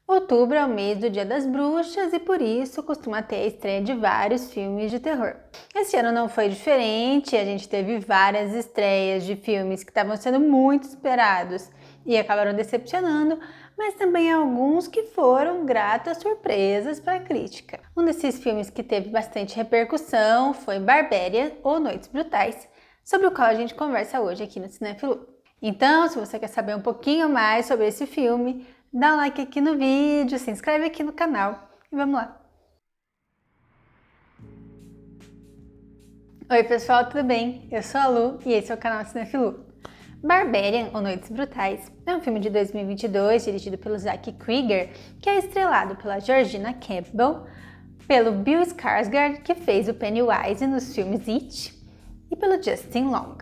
Outubro é o mês do Dia das Bruxas e por isso costuma ter a estreia de vários filmes de terror. Esse ano não foi diferente, a gente teve várias estreias de filmes que estavam sendo muito esperados e acabaram decepcionando, mas também alguns que foram gratas surpresas para a crítica. Um desses filmes que teve bastante repercussão foi Barbarian ou Noites Brutais, sobre o qual a gente conversa hoje aqui no Cinéfilo. Então, se você quer saber um pouquinho mais sobre esse filme, dá um like aqui no vídeo, se inscreve aqui no canal e vamos lá! Oi pessoal, tudo bem? Eu sou a Lu e esse é o canal Cinéfilo. Barbarian ou Noites Brutais é um filme de 2022 dirigido pelo Zach Cregger, que é estrelado pela Georgina Campbell, pelo Bill Skarsgård, que fez o Pennywise nos filmes It, e pelo Justin Long.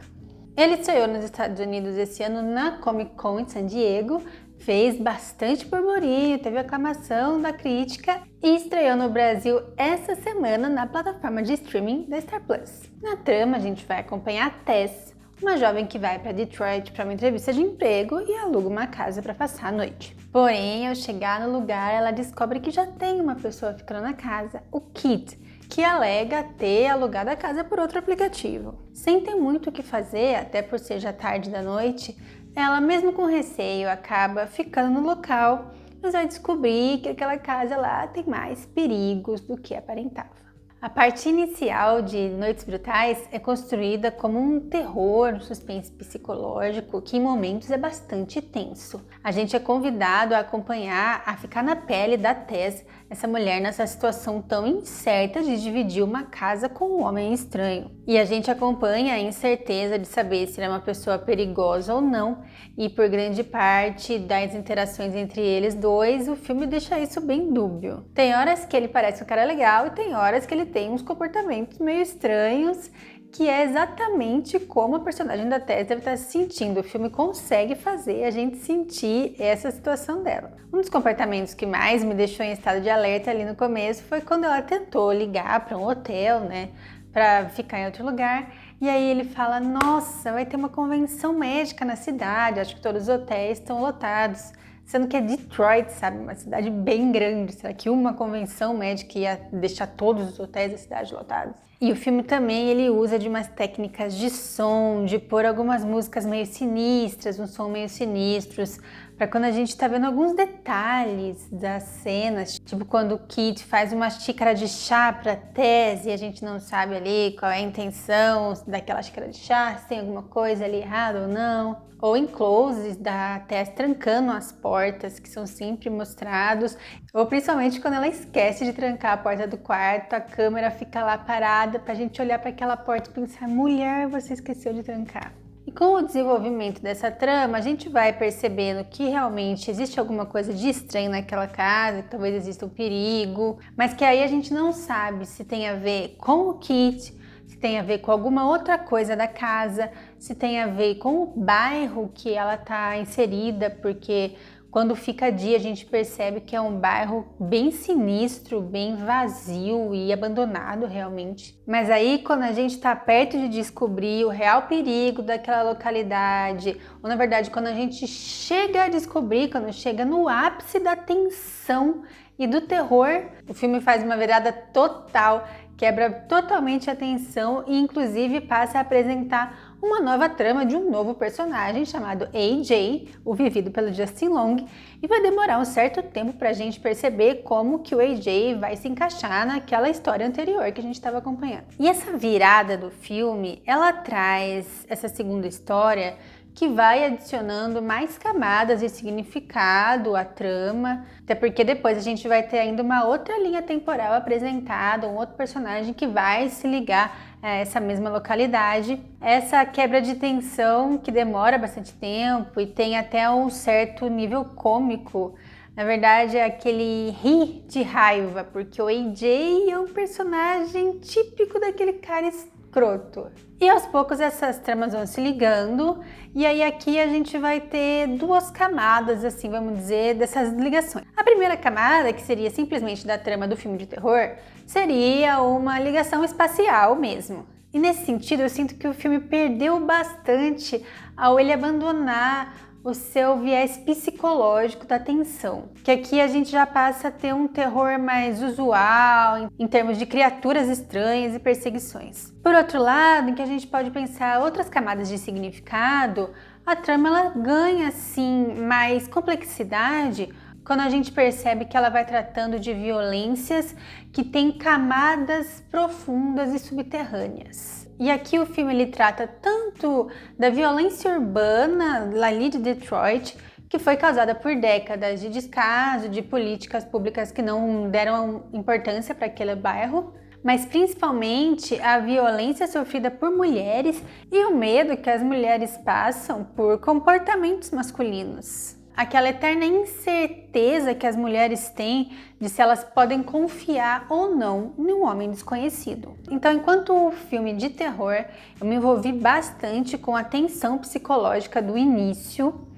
Ele estreou nos Estados Unidos esse ano na Comic Con em San Diego, fez bastante burburinho, teve aclamação da crítica e estreou no Brasil essa semana na plataforma de streaming da Star Plus. Na trama a gente vai acompanhar a Tess, uma jovem que vai para Detroit para uma entrevista de emprego e aluga uma casa para passar a noite. Porém, ao chegar no lugar, ela descobre que já tem uma pessoa ficando na casa, o Kit, que alega ter alugado a casa por outro aplicativo. Sem ter muito o que fazer, até por ser já tarde da noite, ela, mesmo com receio, acaba ficando no local, mas vai descobrir que aquela casa lá tem mais perigos do que aparentava. A parte inicial de Noites Brutais é construída como um terror, um suspense psicológico que em momentos é bastante tenso. A gente é convidado a acompanhar, a ficar na pele da Tess, essa mulher nessa situação tão incerta de dividir uma casa com um homem estranho. E a gente acompanha a incerteza de saber se ele é uma pessoa perigosa ou não, e por grande parte das interações entre eles dois, o filme deixa isso bem dúbio. Tem horas que ele parece um cara legal e tem horas que ele tem uns comportamentos meio estranhos, que é exatamente como a personagem da Tess deve estar se sentindo. O filme consegue fazer a gente sentir essa situação dela. Um dos comportamentos que mais me deixou em estado de alerta ali no começo foi quando ela tentou ligar para um hotel, né, para ficar em outro lugar, e aí ele fala: nossa, vai ter uma convenção médica na cidade, acho que todos os hotéis estão lotados. Sendo que é Detroit, sabe? Uma cidade bem grande. Será que uma convenção médica ia deixar todos os hotéis da cidade lotados? E o filme também ele usa de umas técnicas de som, de pôr algumas músicas meio sinistras, um som meio sinistros, para quando a gente tá vendo alguns detalhes das cenas, tipo quando o Kit faz uma xícara de chá pra Tess e a gente não sabe ali qual é a intenção daquela xícara de chá, se tem alguma coisa ali errada ou não. Ou em closes da Tess trancando as portas, que são sempre mostrados, ou principalmente quando ela esquece de trancar a porta do quarto, a câmera fica lá parada pra gente olhar para aquela porta e pensar: mulher, você esqueceu de trancar. E com o desenvolvimento dessa trama, a gente vai percebendo que realmente existe alguma coisa de estranho naquela casa, que talvez exista um perigo, mas que aí a gente não sabe se tem a ver com o Kit, se tem a ver com alguma outra coisa da casa, se tem a ver com o bairro que ela está inserida, porque quando fica dia a gente percebe que é um bairro bem sinistro, bem vazio e abandonado realmente. Mas aí quando a gente está perto de descobrir o real perigo daquela localidade, ou na verdade quando a gente chega a descobrir, quando chega no ápice da tensão e do terror, o filme faz uma virada total, quebra totalmente a tensão e inclusive passa a apresentar uma nova trama de um novo personagem chamado AJ, o vivido pelo Justin Long, e vai demorar um certo tempo para a gente perceber como que o AJ vai se encaixar naquela história anterior que a gente estava acompanhando. E essa virada do filme, ela traz essa segunda história que vai adicionando mais camadas de significado à trama, até porque depois a gente vai ter ainda uma outra linha temporal apresentada, um outro personagem que vai se ligar a essa mesma localidade. Essa quebra de tensão que demora bastante tempo e tem até um certo nível cômico. Na verdade, é aquele rir de raiva, porque o AJ é um personagem típico daquele cara escroto. E aos poucos essas tramas vão se ligando, e aí aqui a gente vai ter duas camadas, assim, vamos dizer, dessas ligações. A primeira camada, que seria simplesmente da trama do filme de terror, seria uma ligação espacial mesmo. E nesse sentido, eu sinto que o filme perdeu bastante ao ele abandonar o seu viés psicológico da tensão, que aqui a gente já passa a ter um terror mais usual em termos de criaturas estranhas e perseguições. Por outro lado, em que a gente pode pensar outras camadas de significado, a trama ela ganha sim mais complexidade quando a gente percebe que ela vai tratando de violências que têm camadas profundas e subterrâneas. E aqui o filme ele trata tanto da violência urbana ali de Detroit, que foi causada por décadas de descaso, de políticas públicas que não deram importância para aquele bairro, mas principalmente a violência sofrida por mulheres e o medo que as mulheres passam por comportamentos masculinos. Aquela eterna incerteza que as mulheres têm de se elas podem confiar ou não em um homem desconhecido. Então, enquanto filme de terror, eu me envolvi bastante com a tensão psicológica do início,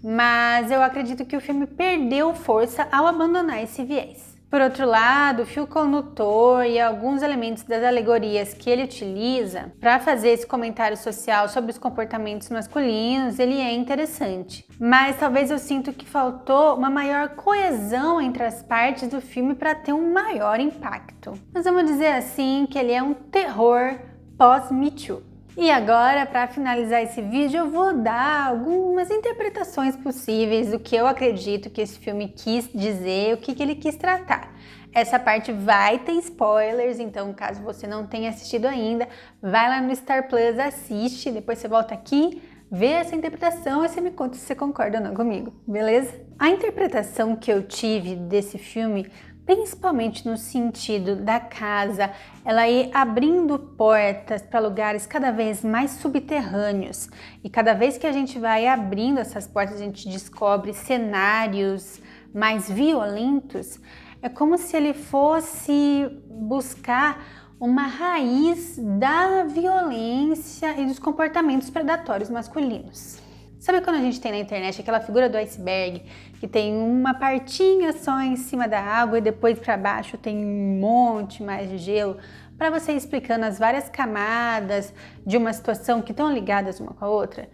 mas eu acredito que o filme perdeu força ao abandonar esse viés. Por outro lado, o fio condutor e alguns elementos das alegorias que ele utiliza para fazer esse comentário social sobre os comportamentos masculinos, ele é interessante. Mas talvez eu sinto que faltou uma maior coesão entre as partes do filme para ter um maior impacto. Mas vamos dizer assim que ele é um terror pós-Me Too. E agora, para finalizar esse vídeo, eu vou dar algumas interpretações possíveis do que eu acredito que esse filme quis dizer, o que ele quis tratar. Essa parte vai ter spoilers, então caso você não tenha assistido ainda, vai lá no Star Plus, assiste, depois você volta aqui, vê essa interpretação e você me conta se você concorda ou não comigo, beleza? A interpretação que eu tive desse filme, principalmente no sentido da casa, ela ir abrindo portas para lugares cada vez mais subterrâneos. E cada vez que a gente vai abrindo essas portas, a gente descobre cenários mais violentos. É como se ele fosse buscar uma raiz da violência e dos comportamentos predatórios masculinos. Sabe quando a gente tem na internet aquela figura do iceberg, que tem uma partinha só em cima da água e depois para baixo tem um monte mais de gelo, para você ir explicando as várias camadas de uma situação que estão ligadas uma com a outra?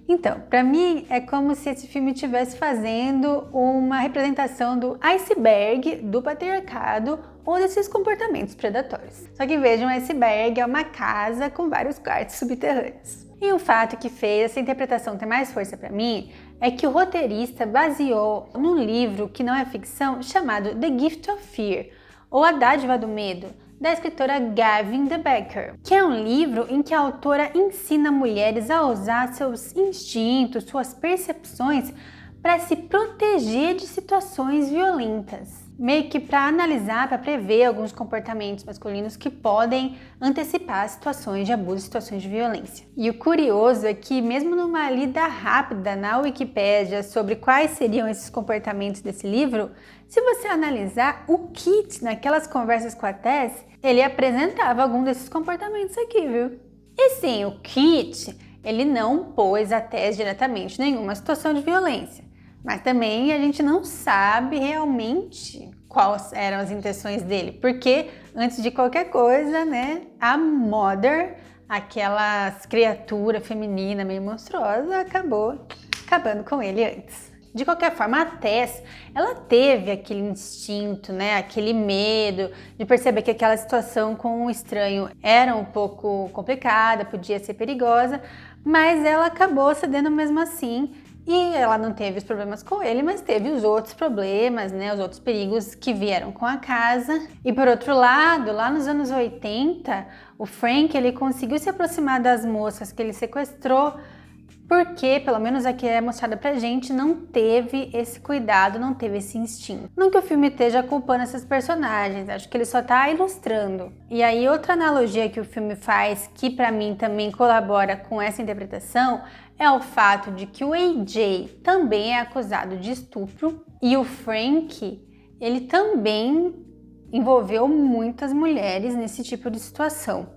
Então, para mim é como se esse filme estivesse fazendo uma representação do iceberg do patriarcado ou desses comportamentos predatórios. Só que veja, um iceberg é uma casa com vários quartos subterrâneos. E um fato que fez essa interpretação ter mais força para mim é que o roteirista baseou num livro que não é ficção chamado The Gift of Fear, ou A Dádiva do Medo, da escritora Gavin de Becker, que é um livro em que a autora ensina mulheres a usar seus instintos, suas percepções para se proteger de situações violentas. Meio que para analisar, para prever alguns comportamentos masculinos que podem antecipar situações de abuso, situações de violência. E o curioso é que mesmo numa lida rápida na Wikipédia sobre quais seriam esses comportamentos desse livro, se você analisar o Kit naquelas conversas com a Tess, ele apresentava algum desses comportamentos aqui, viu? E sim, o Kit, ele não pôs a Tess diretamente em nenhuma situação de violência. Mas também a gente não sabe realmente quais eram as intenções dele, porque antes de qualquer coisa, né, a Mother, aquela criatura feminina meio monstruosa, acabou acabando com ele antes. De qualquer forma, a Tess, ela teve aquele instinto, né, aquele medo de perceber que aquela situação com um estranho era um pouco complicada, podia ser perigosa, mas ela acabou cedendo mesmo assim. E ela não teve os problemas com ele, mas teve os outros problemas, né, os outros perigos que vieram com a casa. E por outro lado, lá nos anos 80, o Frank ele conseguiu se aproximar das moças que ele sequestrou, porque, pelo menos aqui é mostrado pra gente, não teve esse cuidado, não teve esse instinto. Não que o filme esteja culpando esses personagens, acho que ele só tá ilustrando. E aí outra analogia que o filme faz, que pra mim também colabora com essa interpretação, é o fato de que o AJ também é acusado de estupro e o Frank, ele também envolveu muitas mulheres nesse tipo de situação.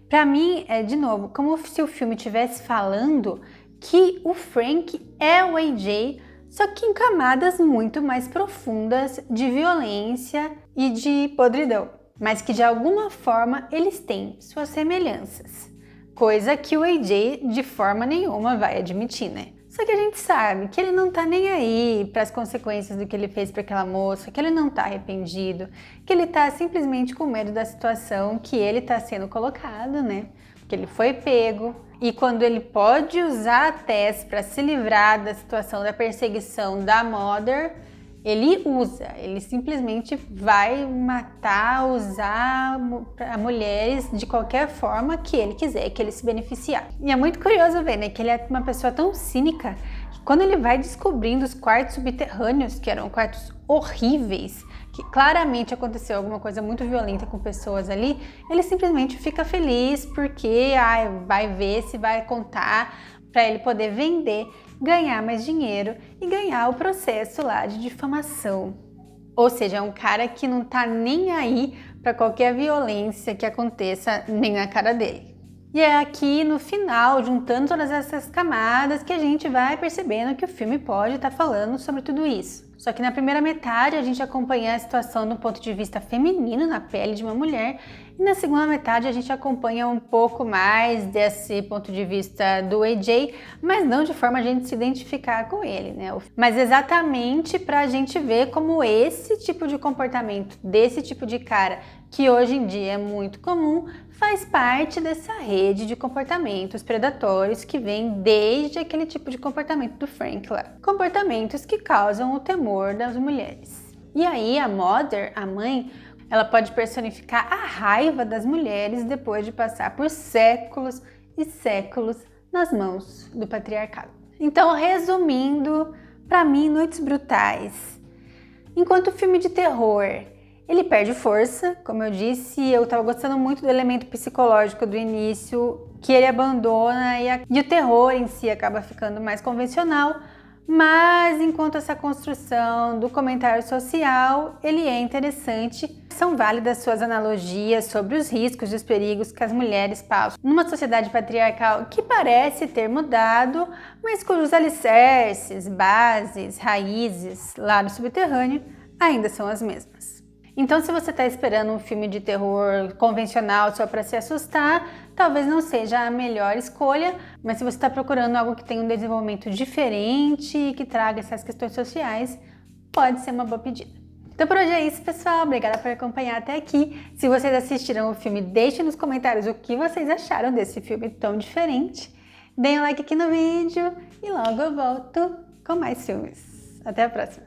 Pra mim, é de novo, como se o filme estivesse falando que o Frank é o AJ, só que em camadas muito mais profundas de violência e de podridão, mas que de alguma forma eles têm suas semelhanças, coisa que o AJ de forma nenhuma vai admitir, né? Só que a gente sabe que ele não tá nem aí para as consequências do que ele fez para aquela moça, que ele não tá arrependido, que ele tá simplesmente com medo da situação que ele tá sendo colocado, né? Porque ele foi pego. E quando ele pode usar a Tess para se livrar da situação da perseguição da Mother, ele usa, ele simplesmente vai matar, usar a mulheres de qualquer forma que ele quiser, que ele se beneficiar. E é muito curioso ver, né, que ele é uma pessoa tão cínica que quando ele vai descobrindo os quartos subterrâneos, que eram quartos horríveis, que claramente aconteceu alguma coisa muito violenta com pessoas ali, ele simplesmente fica feliz porque vai ver se vai contar para ele poder vender, ganhar mais dinheiro e ganhar o processo lá de difamação. Ou seja, é um cara que não tá nem aí para qualquer violência que aconteça nem na cara dele. E é aqui no final, juntando todas essas camadas, que a gente vai percebendo que o filme pode estar falando sobre tudo isso. Só que na primeira metade a gente acompanha a situação do ponto de vista feminino na pele de uma mulher, e na segunda metade a gente acompanha um pouco mais desse ponto de vista do AJ, mas não de forma a gente se identificar com ele, né? Mas exatamente para a gente ver como esse tipo de comportamento, desse tipo de cara, que hoje em dia é muito comum, faz parte dessa rede de comportamentos predatórios que vem desde aquele tipo de comportamento do Frank lá. Comportamentos que causam o temor das mulheres. E aí a Mother, a mãe, ela pode personificar a raiva das mulheres depois de passar por séculos e séculos nas mãos do patriarcado. Então, resumindo, para mim, Noites Brutais, enquanto filme de terror, ele perde força, como eu disse, eu estava gostando muito do elemento psicológico do início, que ele abandona e o terror em si acaba ficando mais convencional, mas enquanto essa construção do comentário social, ele é interessante. São válidas suas analogias sobre os riscos e os perigos que as mulheres passam numa sociedade patriarcal que parece ter mudado, mas cujos alicerces, bases, raízes lá no subterrâneo ainda são as mesmas. Então, se você está esperando um filme de terror convencional só para se assustar, talvez não seja a melhor escolha, mas se você está procurando algo que tenha um desenvolvimento diferente e que traga essas questões sociais, pode ser uma boa pedida. Então por hoje é isso, pessoal. Obrigada por acompanhar até aqui. Se vocês assistiram o filme, deixem nos comentários o que vocês acharam desse filme tão diferente. Deem um like aqui no vídeo e logo eu volto com mais filmes. Até a próxima!